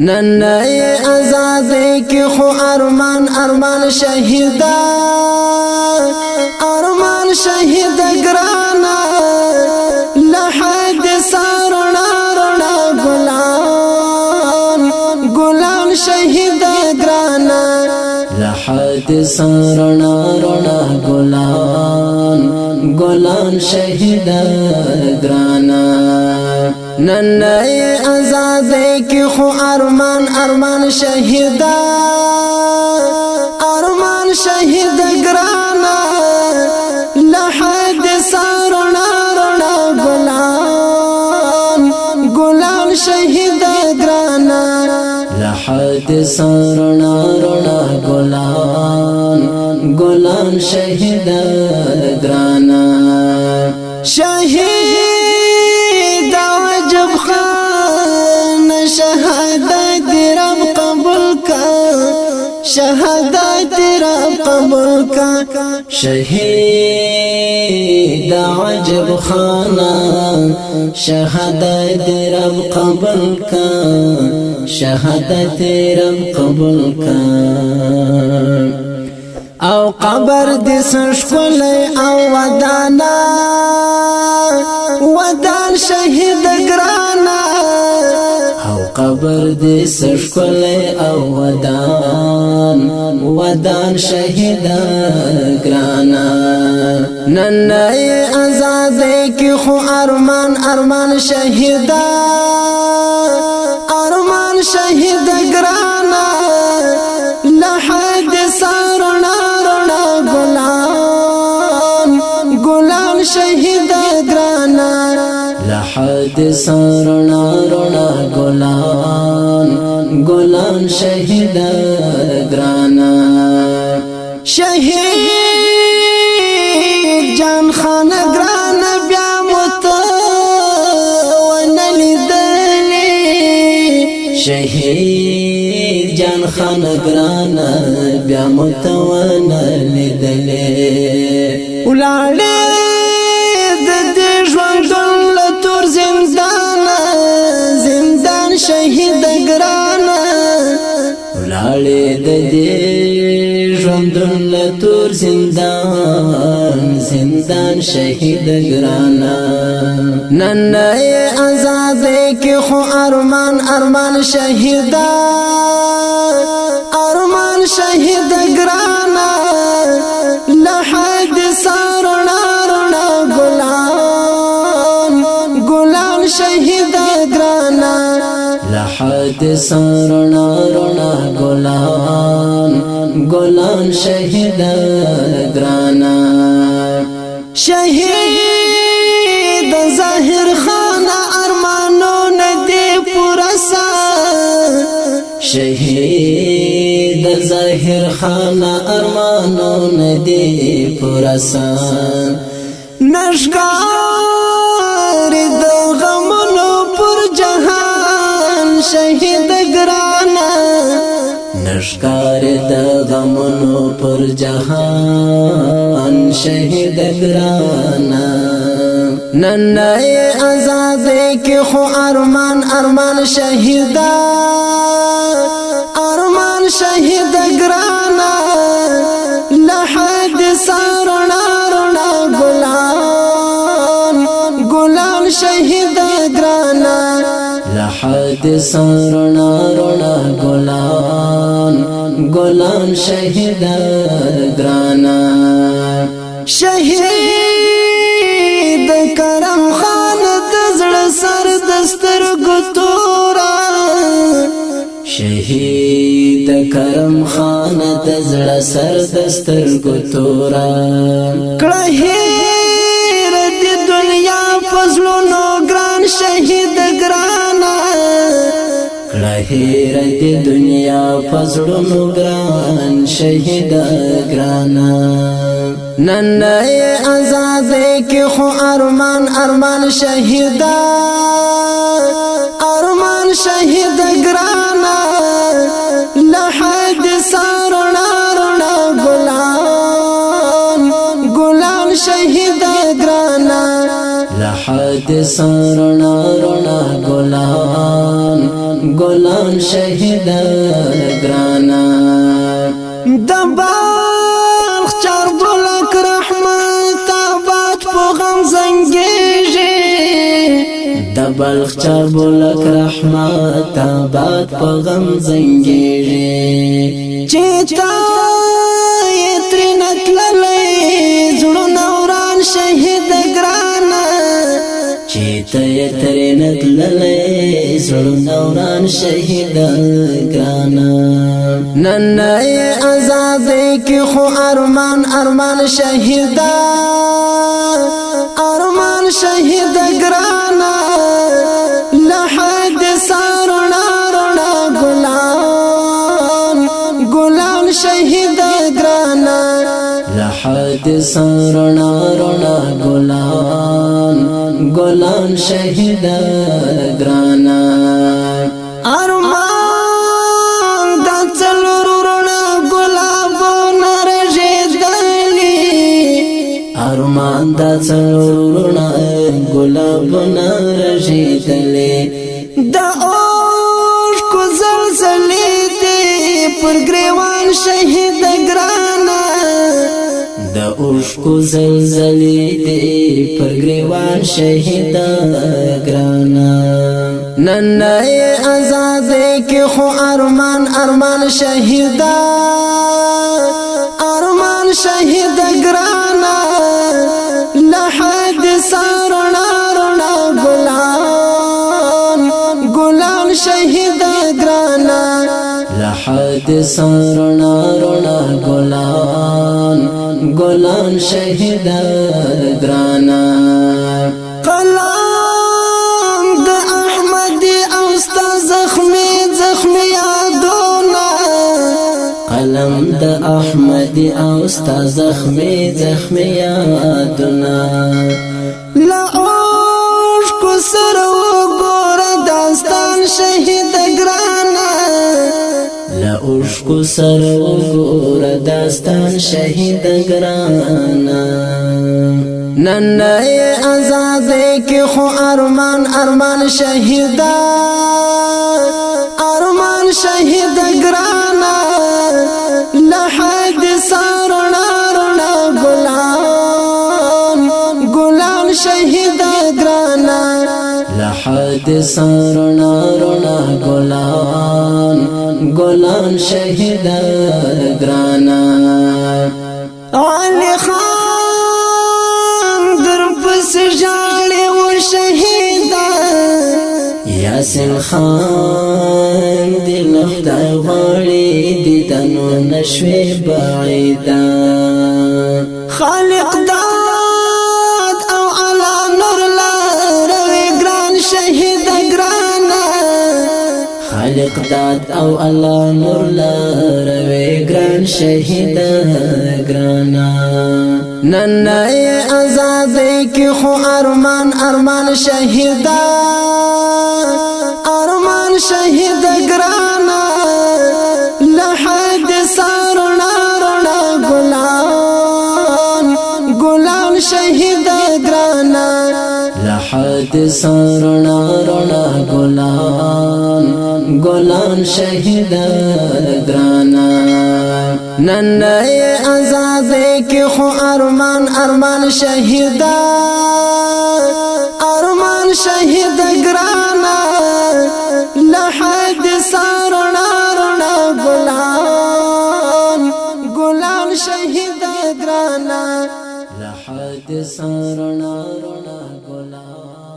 نن آزاد کی خو ارمان ارمان شهیدا ارمان شهید گرانا لحد سارنا رنا گلان گلان شهید گرانا لحد سارنا رنا گلان گلان شهید گرانا نن آزاد کی خو ارمان ارمان شهیدا ارمان شهید گرانا لحد سارنا رنا گلان گلان شهید گرانا لحد سارنا رنا گلان گلان شهید گرانا شهید وجب خان شهادت رب قبول کا شهادت رب قبول کا شهید وجب خانا شهادت رب قبول کا شهادت رب قبول کا او قبر دې سشکولې او ودانا ودان شهید گرانا او قبر دې سشکولې او ودان شهید گرانا نن آزاد کی خو ارمان ارمان شهیدا ارمان شهید گرانا لحد سارنا رنا گلان گلان شهید گرانا لحد سارنا رنا گلان گلان شهید گرانا شهید جان خان گرانا بیا متونلی دلی شهید جان خان گرانا بیا متونلی دلی ولاړې د دې ژوندون له تور زندان شهید گرانا ولاړې د دې ژوندون له تور زندان شهید گرانا نن آزاد کی خو ارمان ارمان شهیدا ارمان شهید گرانا لحد سارنا رنا گلان گلان شهید گرانا لحد سارنا رنا گلان گلان شهید گرانا شهید ظاهر خان ارمانو ندی پورسا شهید ظاهر خان ارمانو ندی پورسا نشکار د غمونو پر جهان شهید گرانا نشکار د غمونو پر جهان شهید گرانا نن آزاد کی خو ارمان ارمان شهیدا ارمان شهید گرانا لحد سارنا رنا گلان گلان شهید گرانا لحد سارنا رنا گلان گلان شهید گرانا شهید کرم خان دزړ سر دستر ګتورا شهید کرم خان دزړ سر دستر ګتورا کړه هیر د دنیا فضلو نو ګران شهید گرانا کړه هیر د دنیا فضلو نو ګران شهید گرانا نن آزاد کی خو ارمان ارمان شهیدا ارمان شهید گرانا لحد سارنا رنا گلان گلان شهید گرانا لحد سارنا رنا گلان گلان شهید گرانا دبال چار بلک رحمت آباد پو غم زنگیجی دبلخ چار بلک رحمت آباد پو غم زنگیجی چیتا یتری نتللی زڑو نوران شهید گرانا چیتا یتری نتللی زڑو نوران شهید گرانا ننای آزادی کی خو ارمان ارمان شهیدا ارمان شهید گرانا لحد سارنا رنا گلان گلان شهید گرانا لحد سارنا رنا گلان گلان شهید گرانا ارمان دا چلورنا گلابونا رجیدلی ارمان دا څلورنا ګلابونه رژیدلې دا اوش کو زلزلې دې پر گریوان شهید گرانا د اوښکو زلزلې دې پر ګریوان شهید ګرانا ننای آزادی کی خو ارمان ارمان شهیدا ارمان شهید گرانا لحد سارنا رنا گلان گلان شهید گرانا لحد سارنا رنا ګلان ګلان شهید ګرانا قلم د احمد او ستا زخمی زخمی یادونا قلم د احمد او ستا زخمی زخمی یادونه لا اوش کو سر وګور داستان شهید گرانا لا اوښکو سر وګور داستان شهید ګرانا ننای آزادی کی خو ارمان ارمان شهیدا ارمان شهید گرانا لحد سارنا رنا گلان گلان شهید گرانا لحد سارنا رنا ګلان ګلان شهید ګرانا علی خان در پس جالی و شهیدا یاسین خان دل خدای غواړي دیدنو نشوي بعیدا خالق داد او علا نور لروي گران شهید گرانا خالق داد او الله نور لروي ګران شهید ګرانا ننای آزادی کی خو ارمان ارمان شهیدا ارمان شهید گرانا لحد سارنا رنا گلان گلان شهید گرانا لحد سارنا رنا ګلان ګلان شهید ګرانا ننای آزادی کی خو ارمان ارمان شهیدا ارمان شهید گرانا لحد سارنا رنا گلان گلان شهید گرانا لحد سارنا رنا ګلان